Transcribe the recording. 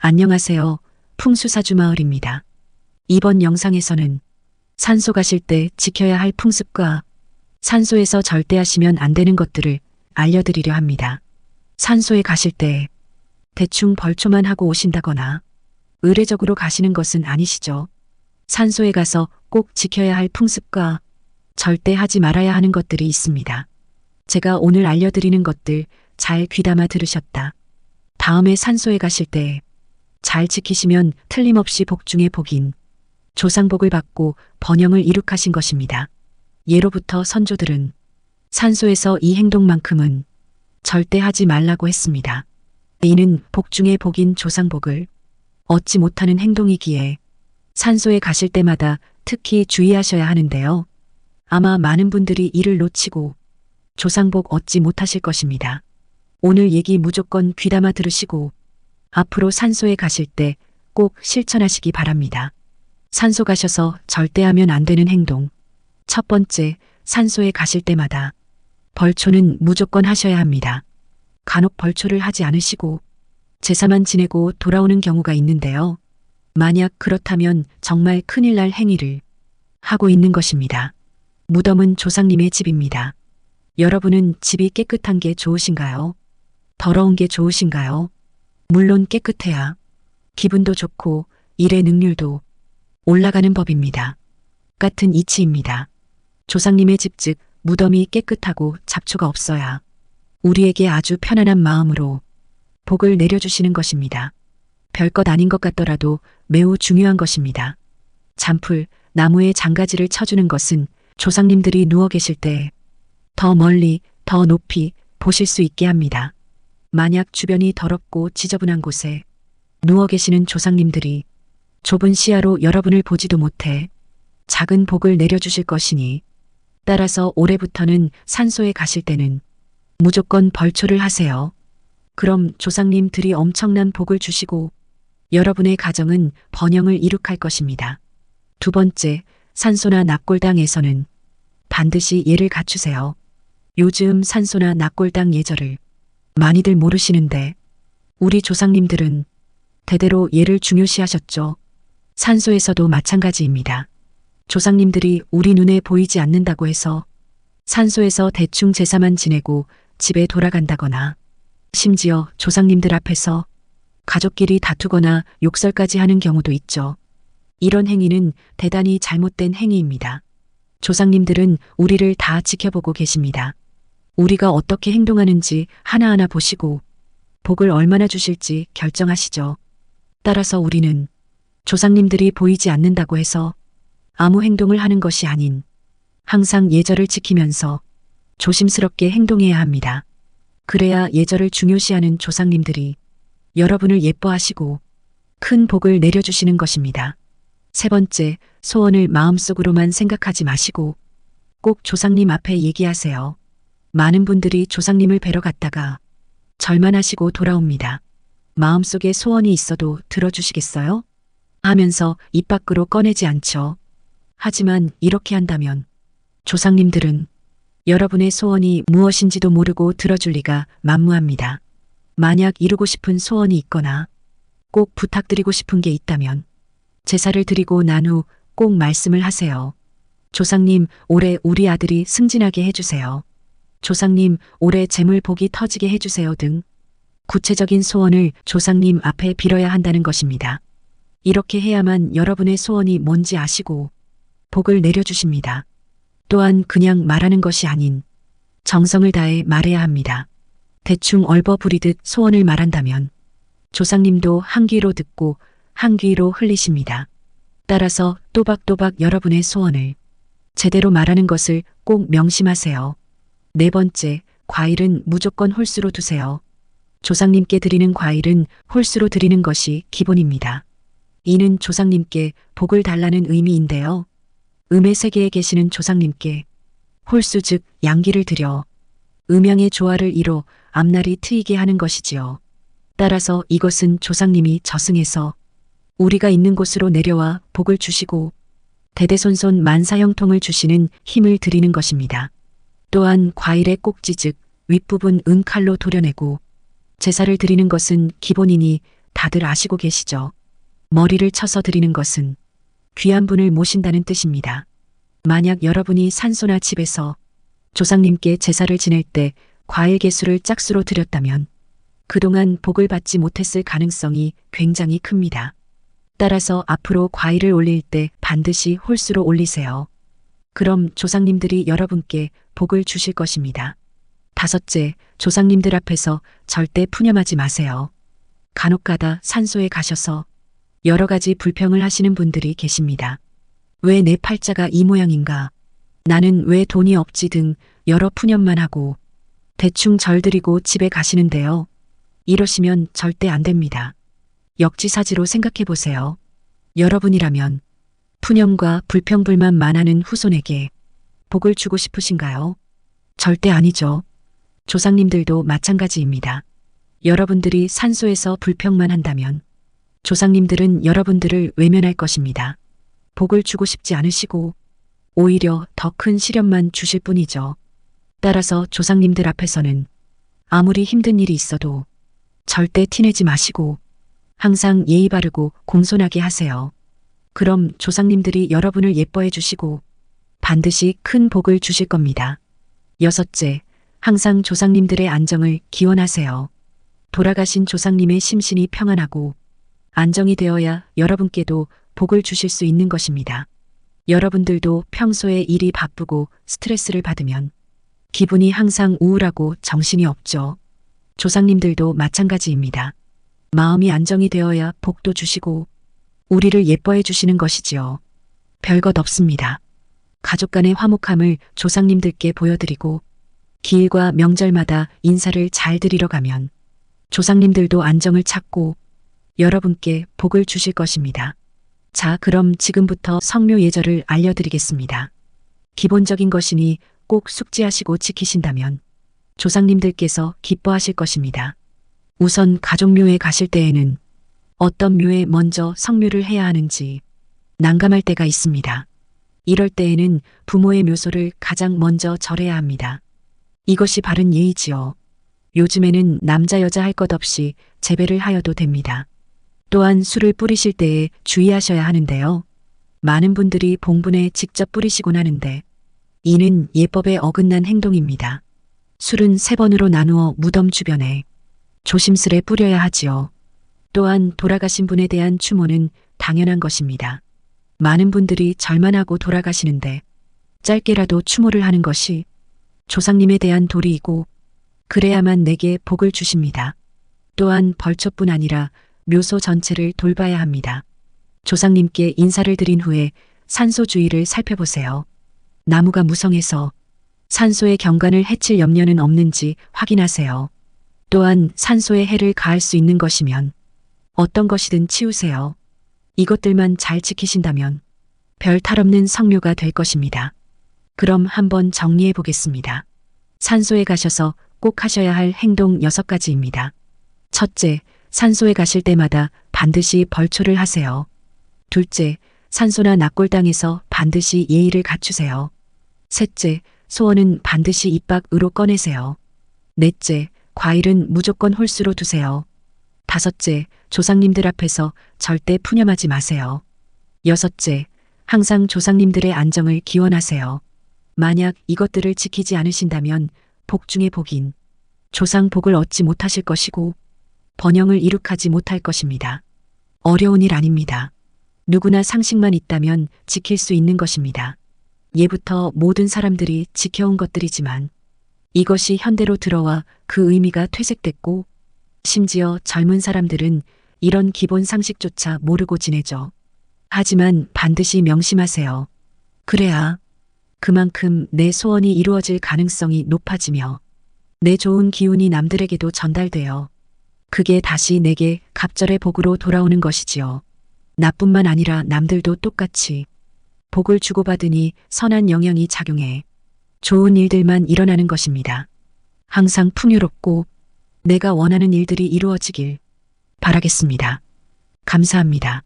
안녕하세요. 풍수사주마을입니다. 이번 영상에서는 산소 가실 때 지켜야 할 풍습과 산소에서 절대 하시면 안 되는 것들을 알려드리려 합니다. 산소에 가실 때 대충 벌초만 하고 오신다거나 의례적으로 가시는 것은 아니시죠? 산소에 가서 꼭 지켜야 할 풍습과 절대 하지 말아야 하는 것들이 있습니다. 제가 오늘 알려드리는 것들 잘 귀담아 들으셨다. 다음에 산소에 가실 때 잘 지키시면 틀림없이 복 중의 복인 조상복을 받고 번영을 이룩하신 것입니다. 예로부터 선조들은 산소에서 이 행동만큼은 절대 하지 말라고 했습니다. 이는 복 중의 복인 조상복을 얻지 못하는 행동이기에 산소에 가실 때마다 특히 주의하셔야 하는데요. 아마 많은 분들이 이를 놓치고 조상복 얻지 못하실 것입니다. 오늘 얘기 무조건 귀담아 들으시고 앞으로 산소에 가실 때 꼭 실천하시기 바랍니다. 산소 가셔서 절대 하면 안 되는 행동. 첫 번째, 산소에 가실 때마다 벌초는 무조건 하셔야 합니다. 간혹 벌초를 하지 않으시고 제사만 지내고 돌아오는 경우가 있는데요. 만약 그렇다면 정말 큰일 날 행위를 하고 있는 것입니다. 무덤은 조상님의 집입니다. 여러분은 집이 깨끗한 게 좋으신가요? 더러운 게 좋으신가요? 물론 깨끗해야 기분도 좋고 일의 능률도 올라가는 법입니다. 같은 이치입니다. 조상님의 집 즉 무덤이 깨끗하고 잡초가 없어야 우리에게 아주 편안한 마음으로 복을 내려주시는 것입니다. 별것 아닌 것 같더라도 매우 중요한 것입니다. 잔풀, 나무에 장가지를 쳐주는 것은 조상님들이 누워 계실 때 더 멀리, 더 높이 보실 수 있게 합니다. 만약 주변이 더럽고 지저분한 곳에 누워 계시는 조상님들이 좁은 시야로 여러분을 보지도 못해 작은 복을 내려주실 것이니 따라서 올해부터는 산소에 가실 때는 무조건 벌초를 하세요. 그럼 조상님들이 엄청난 복을 주시고 여러분의 가정은 번영을 이룩할 것입니다. 두 번째, 산소나 납골당에서는 반드시 예를 갖추세요. 요즘 산소나 납골당 예절을 많이들 모르시는데 우리 조상님들은 대대로 예를 중요시하셨죠. 산소에서도 마찬가지입니다. 조상님들이 우리 눈에 보이지 않는다고 해서 산소에서 대충 제사만 지내고 집에 돌아간다거나 심지어 조상님들 앞에서 가족끼리 다투거나 욕설까지 하는 경우도 있죠. 이런 행위는 대단히 잘못된 행위입니다. 조상님들은 우리를 다 지켜보고 계십니다. 우리가 어떻게 행동하는지 하나하나 보시고 복을 얼마나 주실지 결정하시죠. 따라서 우리는 조상님들이 보이지 않는다고 해서 아무 행동을 하는 것이 아닌 항상 예절을 지키면서 조심스럽게 행동해야 합니다. 그래야 예절을 중요시하는 조상님들이 여러분을 예뻐하시고 큰 복을 내려주시는 것입니다. 세 번째, 소원을 마음속으로만 생각하지 마시고 꼭 조상님 앞에 얘기하세요. 많은 분들이 조상님을 뵈러 갔다가 절만 하시고 돌아옵니다. 마음속에 소원이 있어도 들어주시겠어요? 하면서 입 밖으로 꺼내지 않죠. 하지만 이렇게 한다면 조상님들은 여러분의 소원이 무엇인지도 모르고 들어줄 리가 만무합니다. 만약 이루고 싶은 소원이 있거나 꼭 부탁드리고 싶은 게 있다면 제사를 드리고 난 후 꼭 말씀을 하세요. 조상님, 올해 우리 아들이 승진하게 해주세요. 조상님, 올해 재물 복이 터지게 해주세요 등 구체적인 소원을 조상님 앞에 빌어야 한다는 것입니다. 이렇게 해야만 여러분의 소원이 뭔지 아시고 복을 내려주십니다. 또한 그냥 말하는 것이 아닌 정성을 다해 말해야 합니다. 대충 얼버무리듯 소원을 말한다면 조상님도 한 귀로 듣고 한 귀로 흘리십니다. 따라서 또박또박 여러분의 소원을 제대로 말하는 것을 꼭 명심하세요. 네 번째, 과일은 무조건 홀수로 두세요. 조상님께 드리는 과일은 홀수로 드리는 것이 기본입니다. 이는 조상님께 복을 달라는 의미인데요. 음의 세계에 계시는 조상님께 홀수 즉 양기를 드려 음양의 조화를 이뤄 앞날이 트이게 하는 것이지요. 따라서 이것은 조상님이 저승에서 우리가 있는 곳으로 내려와 복을 주시고 대대손손 만사형통을 주시는 힘을 드리는 것입니다. 또한 과일의 꼭지 즉 윗부분 은칼로 도려내고 제사를 드리는 것은 기본이니 다들 아시고 계시죠? 머리를 쳐서 드리는 것은 귀한 분을 모신다는 뜻입니다. 만약 여러분이 산소나 집에서 조상님께 제사를 지낼 때 과일 개수를 짝수로 드렸다면 그동안 복을 받지 못했을 가능성이 굉장히 큽니다. 따라서 앞으로 과일을 올릴 때 반드시 홀수로 올리세요. 그럼 조상님들이 여러분께 복을 주실 것입니다. 다섯째, 조상님들 앞에서 절대 푸념하지 마세요. 간혹가다 산소에 가셔서 여러 가지 불평을 하시는 분들이 계십니다. 왜 내 팔자가 이 모양인가? 나는 왜 돈이 없지 등 여러 푸념만 하고 대충 절드리고 집에 가시는데요. 이러시면 절대 안 됩니다. 역지사지로 생각해 보세요. 여러분이라면 푸념과 불평불만만 하는 후손에게 복을 주고 싶으신가요? 절대 아니죠. 조상님들도 마찬가지입니다. 여러분들이 산소에서 불평만 한다면 조상님들은 여러분들을 외면할 것입니다. 복을 주고 싶지 않으시고 오히려 더 큰 시련만 주실 뿐이죠. 따라서 조상님들 앞에서는 아무리 힘든 일이 있어도 절대 티내지 마시고 항상 예의 바르고 공손하게 하세요. 그럼 조상님들이 여러분을 예뻐해 주시고 반드시 큰 복을 주실 겁니다. 여섯째, 항상 조상님들의 안정을 기원하세요. 돌아가신 조상님의 심신이 평안하고 안정이 되어야 여러분께도 복을 주실 수 있는 것입니다. 여러분들도 평소에 일이 바쁘고 스트레스를 받으면 기분이 항상 우울하고 정신이 없죠. 조상님들도 마찬가지입니다. 마음이 안정이 되어야 복도 주시고 우리를 예뻐해 주시는 것이지요. 별것 없습니다. 가족 간의 화목함을 조상님들께 보여드리고 기일과 명절마다 인사를 잘 드리러 가면 조상님들도 안정을 찾고 여러분께 복을 주실 것입니다. 자, 그럼 지금부터 성묘 예절을 알려드리겠습니다. 기본적인 것이니 꼭 숙지하시고 지키신다면 조상님들께서 기뻐하실 것입니다. 우선 가족묘에 가실 때에는 어떤 묘에 먼저 성묘를 해야 하는지 난감할 때가 있습니다. 이럴 때에는 부모의 묘소를 가장 먼저 절해야 합니다. 이것이 바른 예의지요. 요즘에는 남자 여자 할 것 없이 재배를 하여도 됩니다. 또한 술을 뿌리실 때에 주의하셔야 하는데요. 많은 분들이 봉분에 직접 뿌리시곤 하는데 이는 예법에 어긋난 행동입니다. 술은 3번으로 나누어 무덤 주변에 조심스레 뿌려야 하지요. 또한 돌아가신 분에 대한 추모는 당연한 것입니다. 많은 분들이 절만 하고 돌아가시는데 짧게라도 추모를 하는 것이 조상님에 대한 도리이고 그래야만 내게 복을 주십니다. 또한 벌초뿐 아니라 묘소 전체를 돌봐야 합니다. 조상님께 인사를 드린 후에 산소 주위를 살펴보세요. 나무가 무성해서 산소의 경관을 해칠 염려는 없는지 확인하세요. 또한 산소에 해를 가할 수 있는 것이면 어떤 것이든 치우세요. 이것들만 잘 지키신다면 별 탈 없는 성묘가 될 것입니다. 그럼 한번 정리해 보겠습니다. 산소에 가셔서 꼭 하셔야 할 행동 6가지입니다. 첫째, 산소에 가실 때마다 반드시 벌초를 하세요. 둘째, 산소나 낙골당에서 반드시 예의를 갖추세요. 셋째, 소원은 반드시 입 밖으로 꺼내세요. 넷째, 과일은 무조건 홀수로 두세요. 다섯째, 조상님들 앞에서 절대 푸념하지 마세요. 여섯째, 항상 조상님들의 안정을 기원하세요. 만약 이것들을 지키지 않으신다면 복 중의 복인 조상 복을 얻지 못하실 것이고 번영을 이룩하지 못할 것입니다. 어려운 일 아닙니다. 누구나 상식만 있다면 지킬 수 있는 것입니다. 예부터 모든 사람들이 지켜온 것들이지만 이것이 현대로 들어와 그 의미가 퇴색됐고 심지어 젊은 사람들은 이런 기본 상식조차 모르고 지내죠. 하지만 반드시 명심하세요. 그래야 그만큼 내 소원이 이루어질 가능성이 높아지며 내 좋은 기운이 남들에게도 전달되어 그게 다시 내게 갑절의 복으로 돌아오는 것이지요. 나뿐만 아니라 남들도 똑같이 복을 주고받으니 선한 영향이 작용해 좋은 일들만 일어나는 것입니다. 항상 풍요롭고 내가 원하는 일들이 이루어지길 바라겠습니다. 감사합니다.